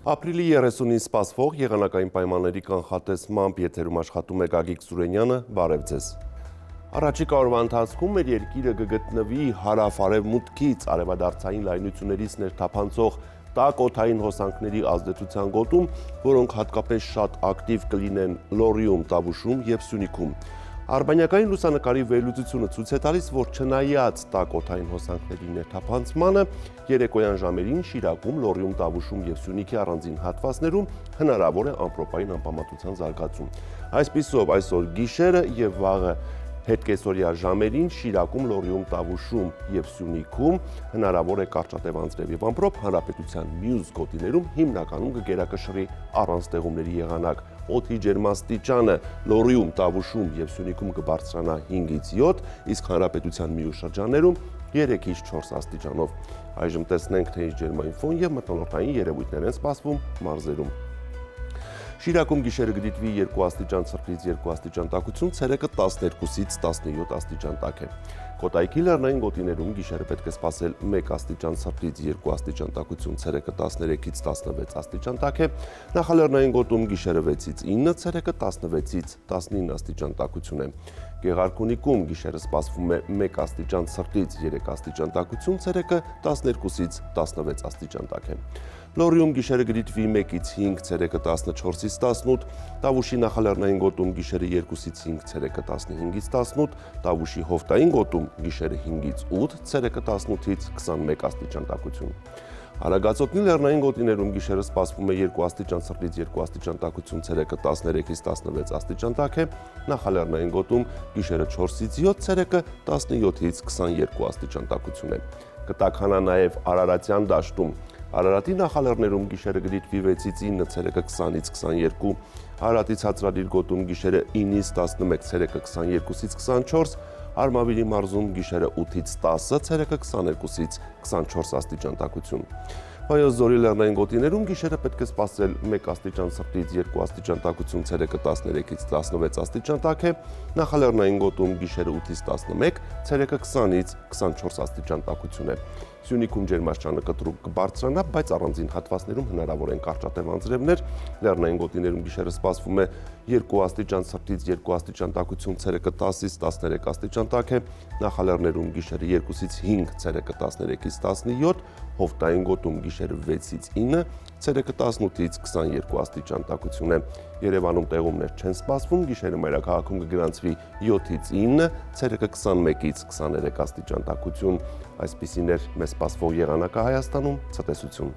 Ապրիլի 30-ին սպասվող եղանակային պայմանների կանխատեսմամբ եթերում աշխատում է Գագիկ Սուրենյանը, բարև ձեզ։ Առաջիկա օրվա ընթացքում մեր երկիրը կգտնվի հարավ-արևմուտքից արևադարձային լայնություններից ներթափանցող տաք օդային հոսանքների ազդեցության գոտում, որոնք հատկապես շատ ակտիվ կլինեն Լոռիում, Տավուշում և Սյունիքում։ Արբանյակային լուսանկարի վերլուծությունը ցույց է տալիս, որ չնայած տաք օդային հոսանքների ներթափանցմանը, երեկոյան ժամերին Շիրակում, Լոռիում, Տավուշում և Սյունիքի առանձին հատվածներում հնարավոր է ամպրոպային անպամատության զարգացում։ Այսպիսով, այսօր գիշերը և վաղը հետկեսօրյա ժամերին Շիրակում, Լոռիում, Տավուշում և Սյունիքում հնարավոր է կարճատև անձրև և ամպրոպ, հանրապետության մյուս գոտիներում հիմնականում կգերակշռի առանց ձեղումների եղանակ։ Օդի ջերմաստիճանը Լոռիում, Տավուշում և Սյունիքում կբարձրանա 5-ից 7, իսկ հանրապետության մյուս շրջաններում 3-ից 4 աստիճանով։ Այժմ տեսնենք, թե ինչ ջերմային ֆոն և մթնոլորտային երևույթներ են սպասվում մարզերում։ Շիրակում գիշերը կդիտվի 2 աստիճան ցրտից 2 աստիճան տաքություն, ցերեկը 12-ից 17 աստիճան տաք է։ Կոտայքի լեռնային գոտիներում գիշերը պետք է սպասել 1 աստիճան ցրտից 2 աստիճան տաքություն, ցերեկը 13-ից 16 աստիճան տաք է։ Նախալեռնային գոտում գիշերը 6-ից 9, ցերեկը 16-ից 19 աստիճան տաքություն է։ Գեղարքունիքում գիշերը սպասվում է 1 աստիճան ցրտից 3 աստիճան տաքություն, ցերեկը 12-ից 16 աստիճան տաք է։ Լոռիում գիշերը կդիտվի 1-ից 5, ցերեկը 14-ից 18, Տավուշի նախալեռնային գոտում գիշերը 2-ից 5, ցերեկը 15-ից 18, Տավուշի հովտային գոտում գիշերը 5-ից 8, ցերեկը 18-ից 21 աստիճան տաքություն։ Արագածոտնի լեռնային գոտիներում գիշերը սպասվում է 2 աստիճան ցրտից 2 աստիճան տաքություն, ցերեկը 13-ից 16 աստիճան տաք է, նախալեռնային գոտում գիշերը 4-ից 7, ցերեկը 17-ից 22 աստիճան տաքություն է։ Կտաքանա նաև Արարատյան դաշտում։ Արարատի նախալեռներում գիշերը կդիտվի 6-ից 9, ցերեկը 20-ից 22, Արարատի ցածրադիր գոտում գիշերը 9-ից 11, ցերեկը 22-ից 24, Արմավիրի մարզում գիշերը 8-ից 10, ցերեկը 22-ից 24 աստիճան տաքություն։ Վայոց ձորի լեռնային գոտիներում գիշերը պետք է սպասել 1 աստիճան ցրտից 2 աստիճան տաքություն, ցերեկը 13-ից 16 աստիճան տաք է, նախալեռնային գոտում գիշերը 8-ից 11, ցերեկը 20-ից 24 աստիճան տաքություն է։ Սյունիքում ջերմաստիճանը կտրուկ կբարձրանա, բայց առանձին հատվածներում հնարավոր են կարճատև անձրևներ, լեռնային գոտիներում գիշերը սպասվում է 2 աստիճան ցրտից 2 աստիճան տաքություն, ցերեկը 10-ից 13 աստիճան տաք է, նախալեռներում գիշերը 2-ից 5, ցերեկը 13-ից 17, հովտային գոտում գիշերը 6-ից 9, ցերեկը 18-ից 22 աստիճան տաքություն է։ Երևանում տեղումներ չեն սպասվում, գիշերը մայրաքաղաքում կգրանցվի 7-ից 9, ցերեկը 21-ից 23 աստիճան տաքություն։ Այսպիսին էր մեզ սպասվող եղանակը Հայաստանում, ցտեսություն։